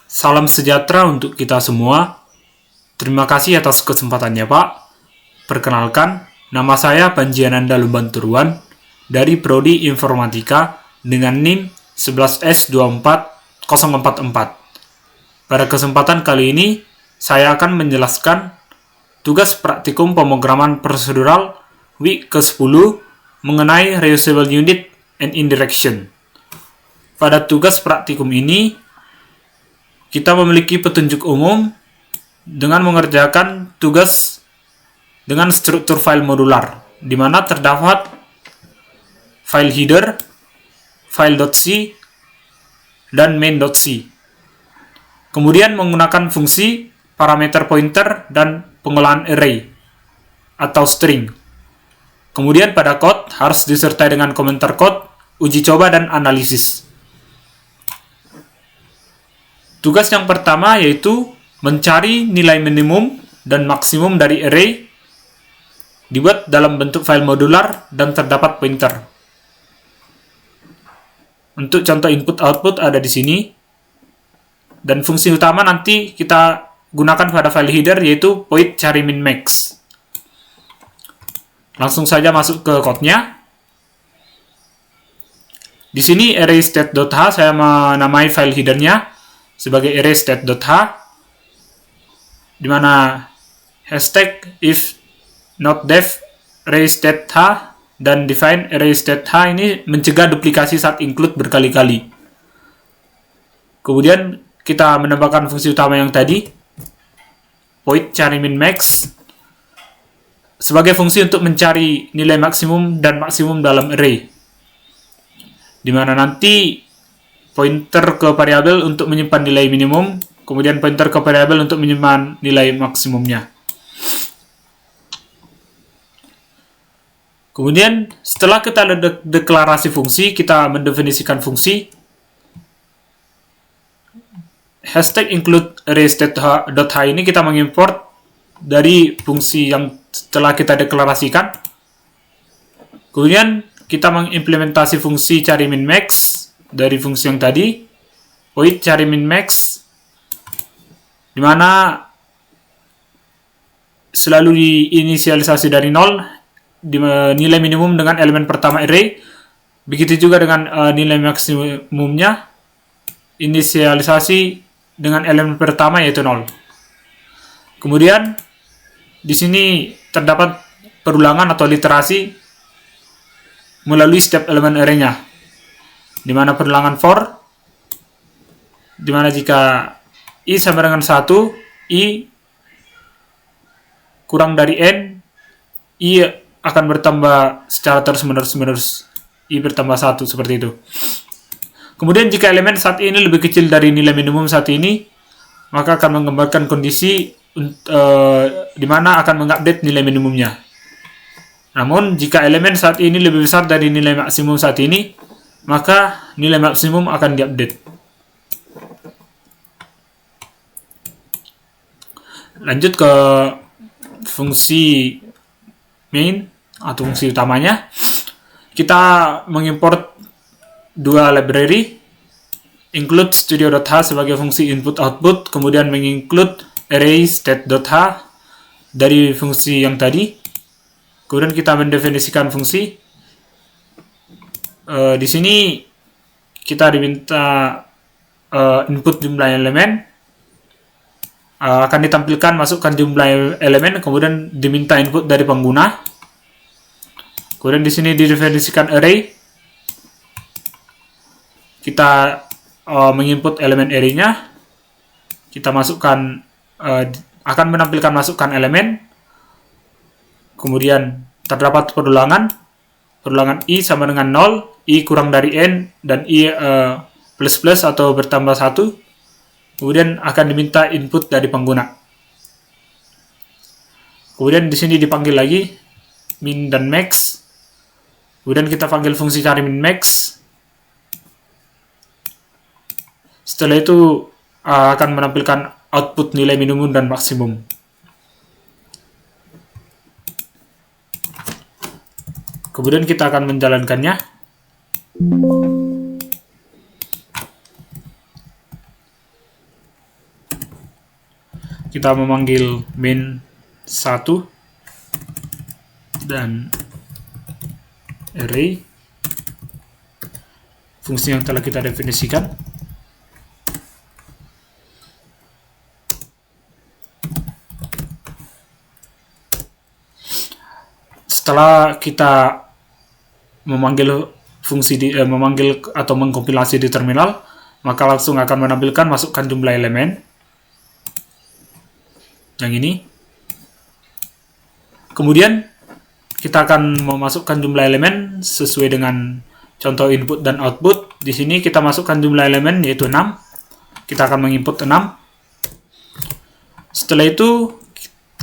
Salam sejahtera untuk kita semua. Terima kasih atas kesempatannya, Pak. Perkenalkan, nama saya Panjiananda Lumbanturuan dari Prodi Informatika dengan NIM 11S24044. Pada kesempatan kali ini, saya akan menjelaskan tugas praktikum pemrograman prosedural week ke-10 mengenai reusable unit and indirection. Pada tugas praktikum ini, kita memiliki petunjuk umum dengan mengerjakan tugas dengan struktur file modular, di mana terdapat file header, file.c, dan main.c. Kemudian menggunakan fungsi, parameter pointer, dan pengolahan array atau string. Kemudian pada code harus disertai dengan komentar code, uji coba, dan analisis. Tugas yang pertama yaitu mencari nilai minimum dan maksimum dari array, dibuat dalam bentuk file modular dan terdapat pointer. Untuk contoh input-output ada di sini. Dan fungsi utama nanti kita gunakan pada file header yaitu void cari min max. Langsung saja masuk ke code-nya. Di sini array state.h saya menamai file header-nya sebagai array state.h, di mana hashtag if not def array state.h dan define array state.h ini mencegah duplikasi saat include berkali-kali. Kemudian kita menambahkan fungsi utama yang tadi, void cari min max, sebagai fungsi untuk mencari nilai maksimum dan maksimum dalam array, di mana nanti pointer ke variabel untuk menyimpan nilai minimum, kemudian pointer ke variabel untuk menyimpan nilai maksimumnya. Kemudian setelah kita ada deklarasi fungsi, kita mendefinisikan fungsi. Hashtag include array state.h ini kita mengimport dari fungsi yang setelah kita deklarasikan. Kemudian kita mengimplementasi fungsi cari min max dari fungsi yang tadi, void cari min max, di mana selalu diinisialisasi dari 0, nilai minimum dengan elemen pertama array, begitu juga dengan nilai maksimumnya, inisialisasi dengan elemen pertama yaitu 0. Kemudian di sini terdapat perulangan atau literasi melalui setiap elemen array-nya, di mana perulangan for, di mana jika i sama dengan 1, i kurang dari n, i akan bertambah secara terus-menerus, i bertambah 1, seperti itu. Kemudian jika elemen saat ini lebih kecil dari nilai minimum saat ini, maka akan menggambarkan kondisi di mana akan mengupdate nilai minimumnya. Namun jika elemen saat ini lebih besar dari nilai maksimum saat ini, maka nilai maksimum akan diupdate. Lanjut ke fungsi main atau fungsi utamanya. Kita mengimport dua library, include studio.h sebagai fungsi input-output, kemudian menginclude array state.h dari fungsi yang tadi. Kemudian kita mendefinisikan fungsi. Di sini kita diminta input jumlah elemen, akan ditampilkan masukkan jumlah elemen, kemudian diminta input dari pengguna. Kemudian di sini didefinisikan array. Kita menginput elemen array-nya, kita masukkan, akan menampilkan masukkan elemen, kemudian terdapat perulangan i sama dengan 0, i kurang dari n, dan i plus atau bertambah 1, kemudian akan diminta input dari pengguna. Kemudian di sini dipanggil lagi min dan max, kemudian kita panggil fungsi cari min max. Setelah itu akan menampilkan output nilai minimum dan maksimum. Kemudian kita akan menjalankannya. kita memanggil main 1 dan array fungsi yang telah kita definisikan. Setelah kita memanggil memanggil atau mengkompilasi di terminal, maka langsung akan menampilkan masukkan jumlah elemen yang ini. Kemudian kita akan memasukkan jumlah elemen sesuai dengan contoh input dan output. Di sini kita masukkan jumlah elemen yaitu 6. Kita akan menginput 6. Setelah itu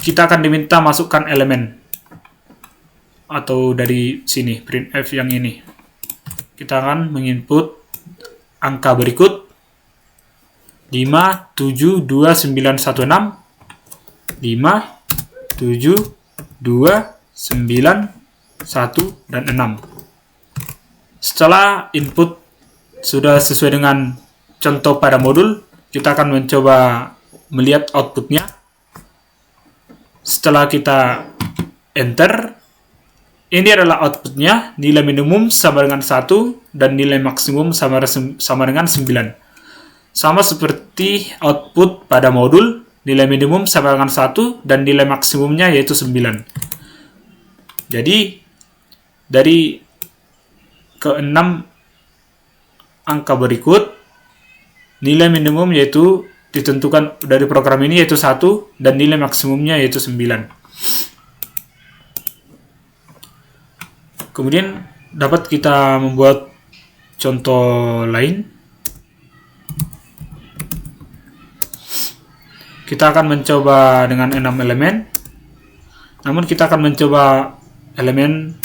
kita akan diminta masukkan elemen, atau dari sini printf yang ini. Kita akan menginput angka berikut 5, 7, 2, 9, 1, 6, 5, 7, 2, 9, 1, dan 6. Setelah input sudah sesuai dengan contoh pada modul, kita akan mencoba melihat outputnya. Setelah kita enter, ini adalah outputnya, nilai minimum sama dengan 1 dan nilai maksimum sama dengan 9. Sama seperti output pada modul, nilai minimum sama dengan 1 dan nilai maksimumnya yaitu 9. Jadi dari ke-6 angka berikut, nilai minimum yaitu ditentukan dari program ini yaitu 1 dan nilai maksimumnya yaitu 9. Kemudian dapat kita membuat contoh lain. Kita akan mencoba dengan 6 elemen. Namun kita akan mencoba elemen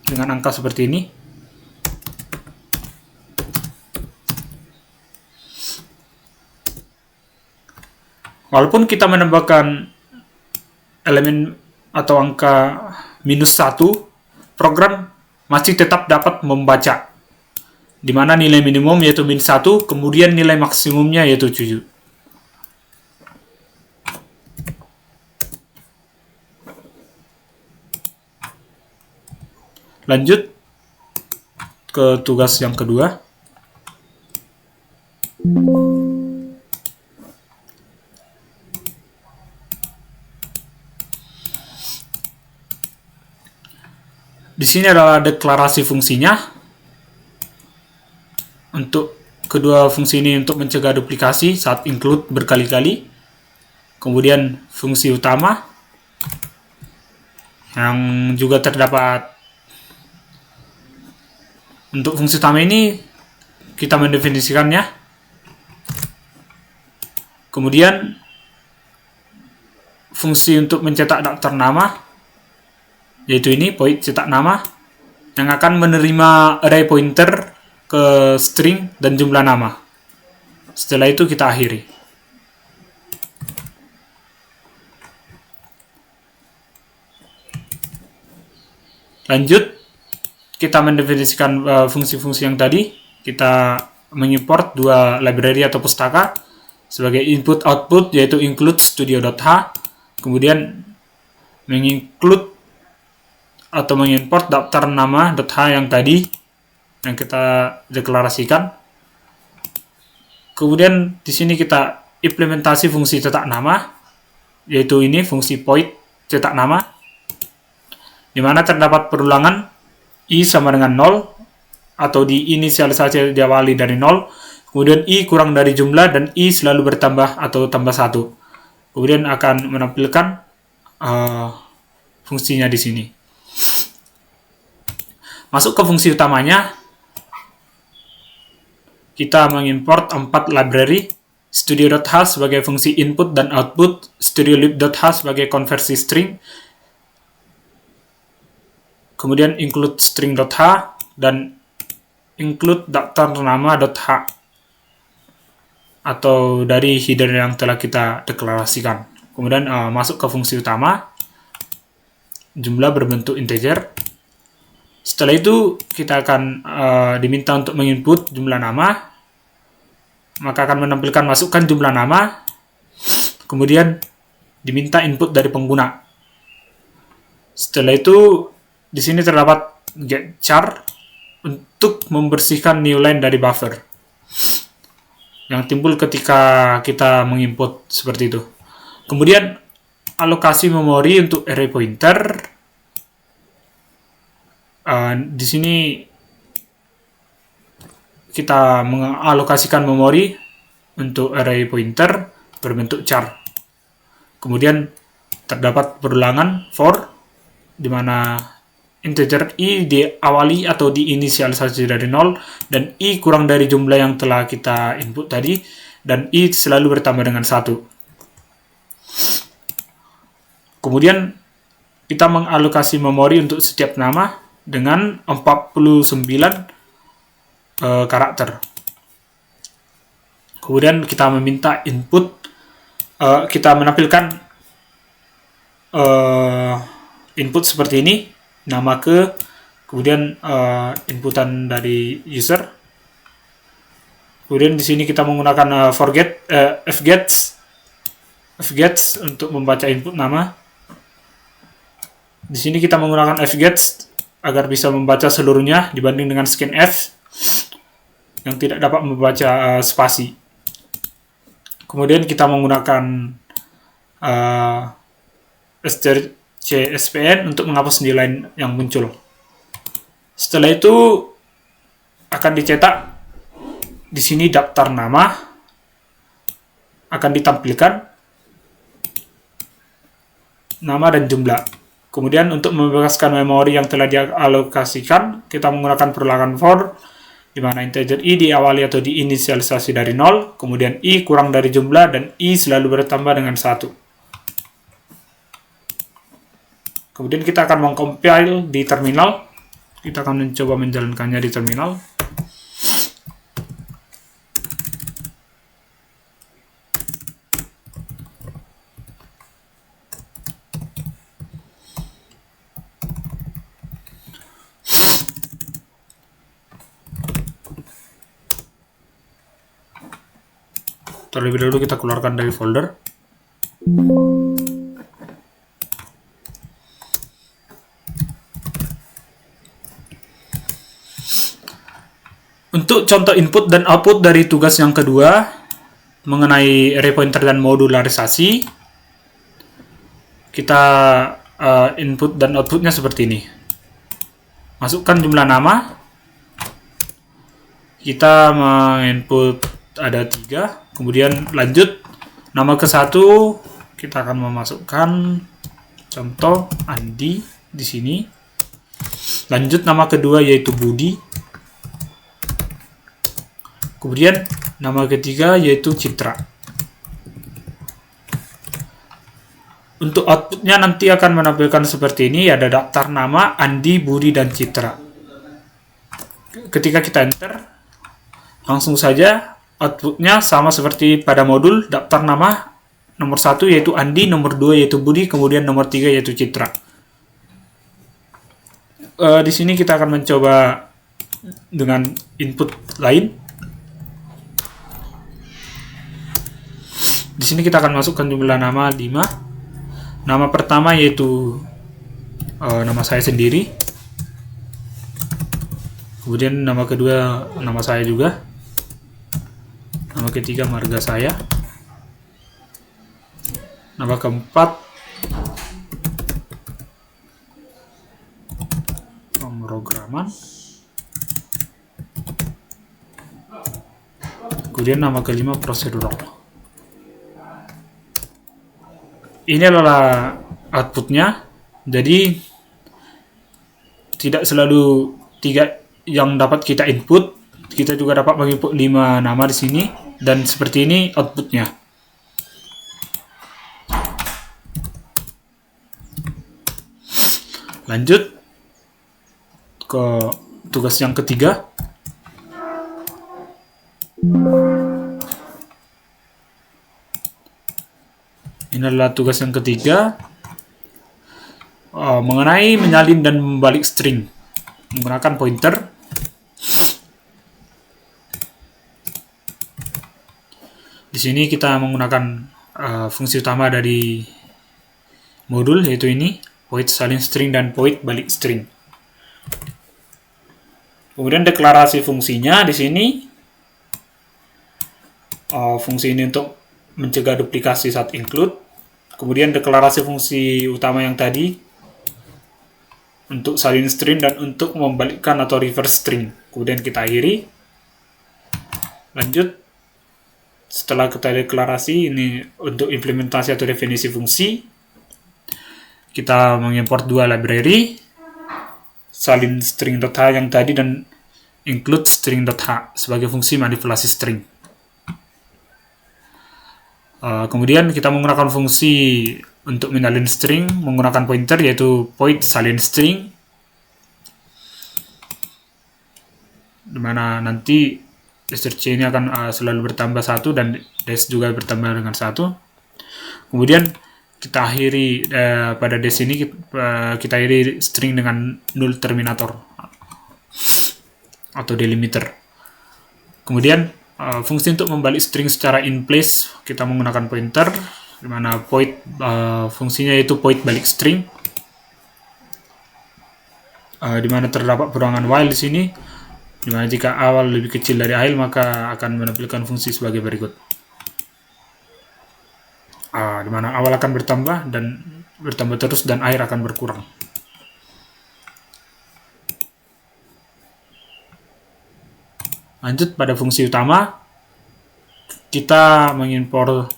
dengan angka seperti ini. Walaupun kita menambahkan elemen atau angka -1, program masih tetap dapat membaca, di mana nilai minimum yaitu -1, kemudian nilai maksimumnya yaitu 7. Lanjut ke tugas yang kedua. Di sini adalah deklarasi fungsinya. Untuk kedua fungsi ini untuk mencegah duplikasi saat include berkali-kali. Kemudian fungsi utama yang juga terdapat. Untuk fungsi utama ini kita mendefinisikannya. Kemudian fungsi untuk mencetak daftar nama, yaitu ini point cetak nama, yang akan menerima array pointer ke string dan jumlah nama. Setelah itu kita akhiri. Lanjut, kita mendefinisikan fungsi-fungsi yang tadi. Kita mengimport dua library atau pustaka sebagai input output, yaitu include studio.h, kemudian menginclude atau mengimport daftar nama.h yang tadi yang kita deklarasikan. Kemudian di sini kita implementasi fungsi cetak nama, yaitu ini fungsi point cetak nama, di mana terdapat perulangan i sama dengan 0 atau diinisialisasi diawali dari 0, kemudian i kurang dari jumlah dan i selalu bertambah atau tambah 1. Kemudian akan menampilkan fungsinya di sini. Masuk ke fungsi utamanya, kita mengimport 4 library, studio.h sebagai fungsi input dan output, studiolib.h sebagai konversi string, kemudian include string.h dan include daftar nama.h atau dari header yang telah kita deklarasikan. Kemudian masuk ke fungsi utama, jumlah berbentuk integer. Setelah itu kita akan diminta untuk menginput jumlah nama, maka akan menampilkan masukkan jumlah nama, kemudian diminta input dari pengguna. Setelah itu di sini terdapat get char untuk membersihkan new line dari buffer yang timbul ketika kita menginput seperti itu. Kemudian alokasi memori untuk array pointer. Di sini kita mengalokasikan memori untuk array pointer berbentuk char. Kemudian terdapat perulangan for, di mana integer i diawali atau diinisialisasi dari 0, dan i kurang dari jumlah yang telah kita input tadi, dan i selalu bertambah dengan 1. Kemudian kita mengalokasi memori untuk setiap nama dengan 49 karakter. Kemudian kita meminta input, kita menampilkan input seperti ini, nama kemudian inputan dari user. Kemudian di sini kita menggunakan fgets untuk membaca input nama. Di sini kita menggunakan fgets agar bisa membaca seluruhnya dibanding dengan scanf yang tidak dapat membaca spasi. Kemudian kita menggunakan strcspn untuk menghapus nilai yang muncul. Setelah itu akan dicetak di sini daftar nama akan ditampilkan, nama dan jumlah. Kemudian untuk membebaskan memori yang telah dialokasikan, kita menggunakan perulangan for, di mana integer i diawali atau diinisialisasi dari 0, kemudian i kurang dari jumlah, dan i selalu bertambah dengan 1. Kemudian kita akan mengcompile di terminal. Kita akan mencoba menjalankannya di terminal. Terlebih dahulu kita keluarkan dari folder. Untuk contoh input dan output dari tugas yang kedua mengenai array pointer dan modularisasi, kita input dan outputnya seperti ini. Masukkan jumlah nama. Kita menginput ada 3, kemudian lanjut nama ke-1, kita akan memasukkan contoh Andi di sini. Lanjut nama kedua yaitu Budi. Kemudian nama ketiga yaitu Citra. Untuk outputnya nanti akan menampilkan seperti ini, ada daftar nama Andi, Budi, dan Citra. Ketika kita enter, langsung saja outputnya sama seperti pada modul, daftar nama nomor 1 yaitu Andi, nomor 2 yaitu Budi, kemudian nomor 3 yaitu Citra. Di sini kita akan mencoba dengan input lain. Di sini kita akan masukkan jumlah nama 5. Nama pertama yaitu nama saya sendiri. Kemudian nama kedua nama saya juga. Nama ketiga marga saya. Nama keempat pemrograman. Kemudian nama kelima prosedural. Ini adalah outputnya. Jadi tidak selalu 3 yang dapat kita input, kita juga dapat menginput 5 nama di sini, dan seperti ini outputnya. Lanjut ke tugas yang ketiga. Ini adalah tugas yang ketiga, mengenai menyalin dan membalik string menggunakan pointer. Di sini kita menggunakan fungsi utama dari modul, yaitu ini void salin string dan void balik string. Kemudian deklarasi fungsinya di sini, fungsi ini untuk mencegah duplikasi saat include. Kemudian deklarasi fungsi utama yang tadi untuk salin string dan untuk membalikkan atau reverse string. Kemudian kita akhiri. Lanjut. Setelah kita deklarasi, ini untuk implementasi atau definisi fungsi, kita mengimport dua library, salin string.h yang tadi dan include string.h sebagai fungsi manipulasi string. Kemudian kita menggunakan fungsi untuk menyalin string menggunakan pointer, yaitu void salin string, dimana nanti strc ini akan selalu bertambah 1 dan dash juga bertambah dengan 1. Kemudian kita akhiri pada dash ini kita akhiri string dengan null terminator atau delimiter. Kemudian fungsi untuk membalik string secara in place kita menggunakan pointer, di mana void fungsinya yaitu void balik string, di mana terdapat peruangan while di sini, di mana jika awal lebih kecil dari akhir maka akan menampilkan fungsi sebagai berikut. Di mana awal akan bertambah terus dan akhir akan berkurang. Lanjut pada fungsi utama, kita mengimport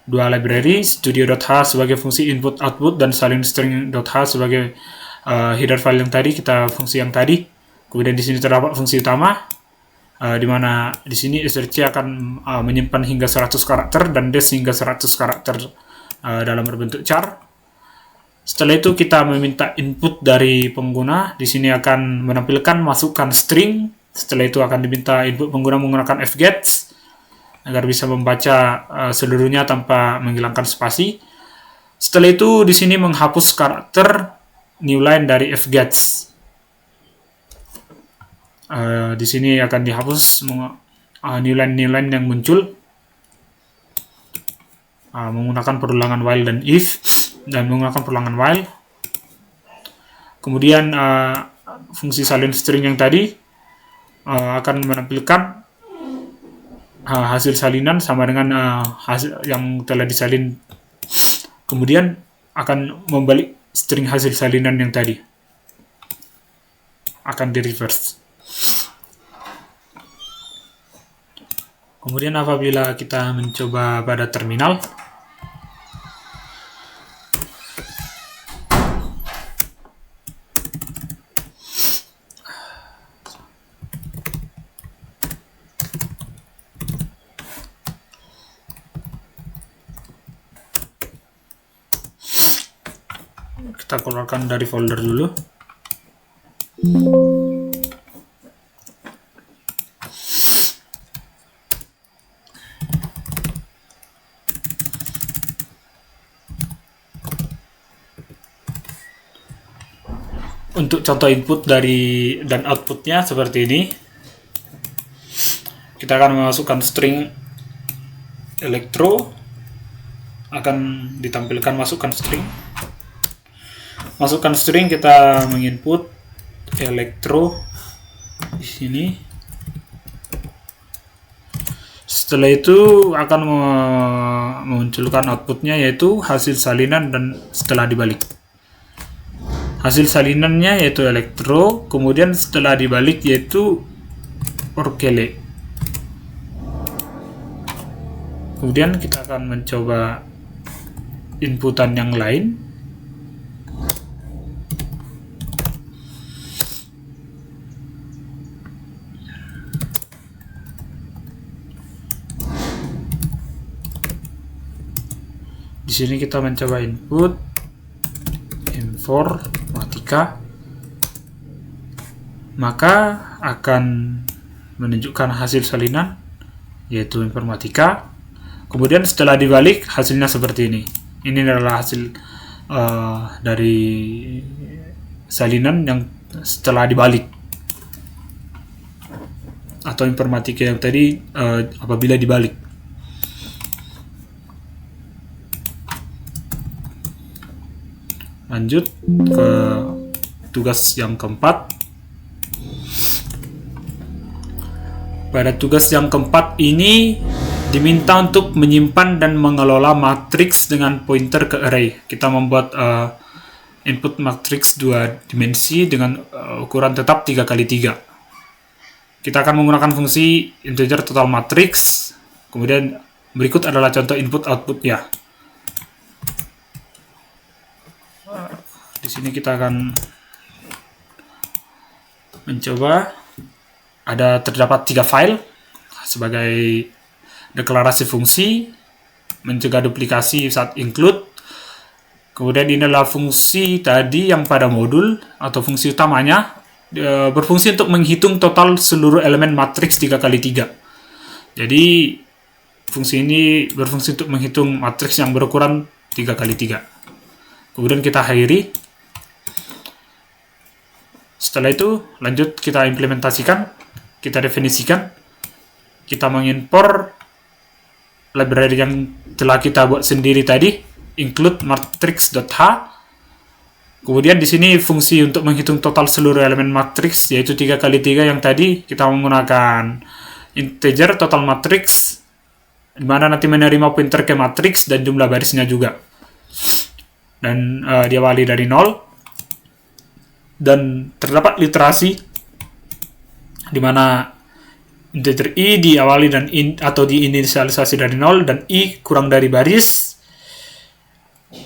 dua library, studio.h sebagai fungsi input output dan salin string.h sebagai header file yang tadi, fungsi yang tadi. Kemudian di sini terdapat fungsi utama, di mana di sini strc akan menyimpan hingga 100 karakter dan dash hingga 100 karakter dalam berbentuk char. Setelah itu kita meminta input dari pengguna, di sini akan menampilkan masukkan string. Setelah itu akan diminta input pengguna menggunakan fgets agar bisa membaca seluruhnya tanpa menghilangkan spasi. Setelah itu di sini menghapus karakter new line dari fgets. Di sini akan dihapus new line yang muncul menggunakan perulangan while dan if, dan menggunakan perulangan while. Kemudian fungsi salin string yang tadi akan menampilkan hasil salinan sama dengan hasil yang telah disalin. Kemudian akan membalik string hasil salinan yang tadi, akan di reverse. Kemudian apabila kita mencoba pada terminal, kita keluarkan dari folder dulu. Untuk contoh input dan outputnya seperti ini, kita akan memasukkan string elektro, akan ditampilkan masukkan string. Masukkan string, kita menginput elektro di sini. Setelah itu akan memunculkan outputnya, yaitu hasil salinan dan setelah dibalik. Hasil salinannya yaitu elektro, kemudian setelah dibalik yaitu orkele. Kemudian kita akan mencoba inputan yang lain. Di sini kita mencoba input informatika, maka akan menunjukkan hasil salinan yaitu informatika. Kemudian setelah dibalik hasilnya seperti ini. Ini adalah hasil dari salinan yang setelah dibalik atau informatika yang tadi apabila dibalik. Lanjut ke tugas yang keempat. Pada tugas yang keempat ini diminta untuk menyimpan dan mengelola matriks dengan pointer ke array. Kita membuat input matriks 2 dimensi dengan ukuran tetap 3x3. Kita akan menggunakan fungsi integer total matrix. Kemudian berikut adalah contoh input outputnya. Di sini kita akan mencoba, terdapat 3 file sebagai deklarasi fungsi, mencegah duplikasi saat include. Kemudian ini adalah fungsi tadi yang pada modul atau fungsi utamanya, berfungsi untuk menghitung total seluruh elemen matriks 3x3. Jadi fungsi ini berfungsi untuk menghitung matriks yang berukuran 3x3. Kemudian kita akhiri. Setelah itu lanjut kita implementasikan, kita definisikan, kita mengimpor library yang telah kita buat sendiri tadi, include matrix.h. Kemudian di sini fungsi untuk menghitung total seluruh elemen matriks yaitu 3x3 yang tadi kita menggunakan integer total matrix, di mana nanti menerima pointer ke matriks dan jumlah barisnya juga. Dan diawali dari 0. Dan terdapat literasi di mana integer i diawali dan atau diinisialisasi dari 0 dan i kurang dari baris,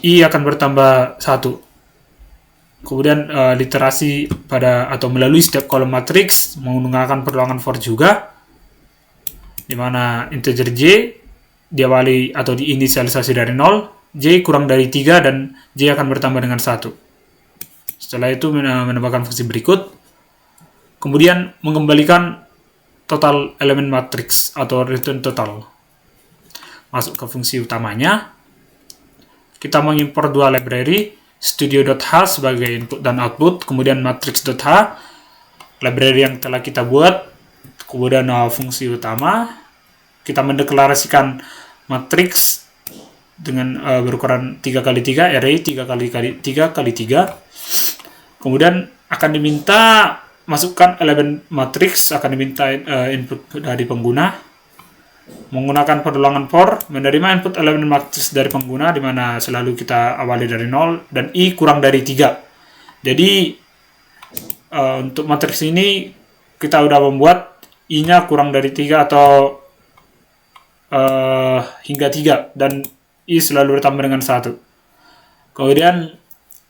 i akan bertambah 1. Kemudian literasi pada atau melalui setiap kolom matriks menggunakan perluangan for juga, di mana integer j diawali atau diinisialisasi dari 0, j kurang dari 3 dan j akan bertambah dengan 1. Setelah itu menambahkan fungsi berikut, kemudian mengembalikan total elemen matriks atau return total. Masuk ke fungsi utamanya, kita mengimpor 2 library, studio.h sebagai input dan output, kemudian matrix.h, library yang telah kita buat, kemudian fungsi utama, kita mendeklarasikan matriks dengan berukuran 3x3, array 3x3x3. Kemudian akan diminta masukkan elemen matriks, akan diminta input dari pengguna menggunakan perluangan for, menerima input elemen matriks dari pengguna, di mana selalu kita awali dari 0 dan i kurang dari 3. Jadi untuk matriks ini kita udah membuat i-nya kurang dari 3 atau hingga 3 dan i selalu bertambah dengan 1. Kemudian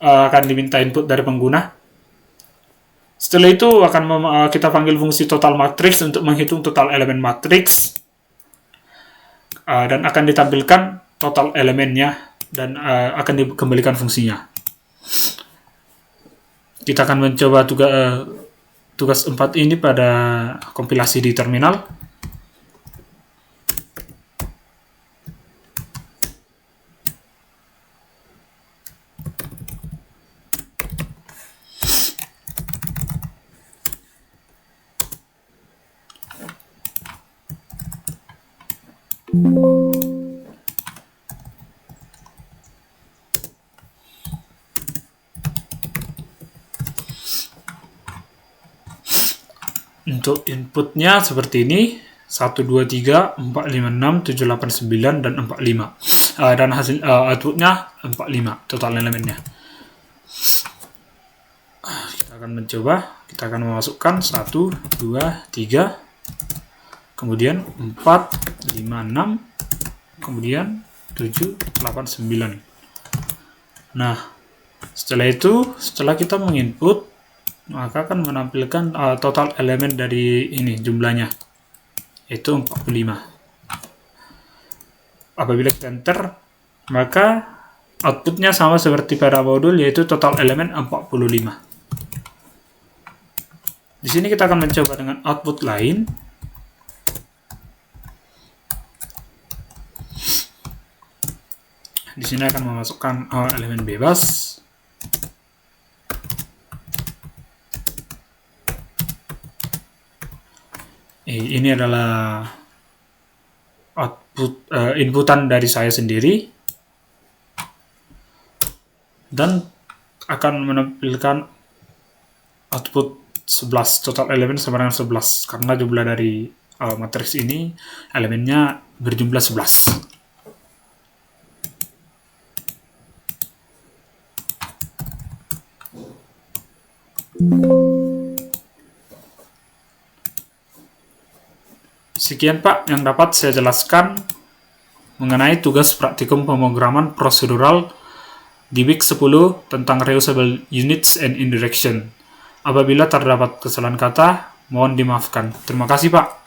akan diminta input dari pengguna. Setelah itu akan kita panggil fungsi total matrix untuk menghitung total elemen matriks, dan akan ditampilkan total elemennya dan akan dikembalikan fungsinya. Kita akan mencoba tugas 4 ini pada kompilasi di terminal. Untuk inputnya seperti ini, 1, 2, 3, 4, 5, 6, 7, 8, 9, dan 45. Dan hasil outputnya 45, total elemennya. Kita akan mencoba, kita akan memasukkan 1, 2, 3, kemudian 4, 5, 6, kemudian 7, 8, 9. Nah, setelah kita menginput, maka akan menampilkan total elemen dari ini jumlahnya, yaitu 45. Apabila kita enter, maka outputnya sama seperti pada modul, yaitu total elemen 45. Di sini kita akan mencoba dengan output lain. Di sini akan memasukkan elemen bebas. Ini adalah output inputan dari saya sendiri, dan akan menampilkan output 11, total elemen sama dengan 11 karena jumlah dari matriks ini elemennya berjumlah 11. Sekian Pak yang dapat saya jelaskan mengenai tugas praktikum pemrograman prosedural di week 10 tentang reusable units and indirection. Apabila terdapat kesalahan kata, mohon dimaafkan. Terima kasih Pak.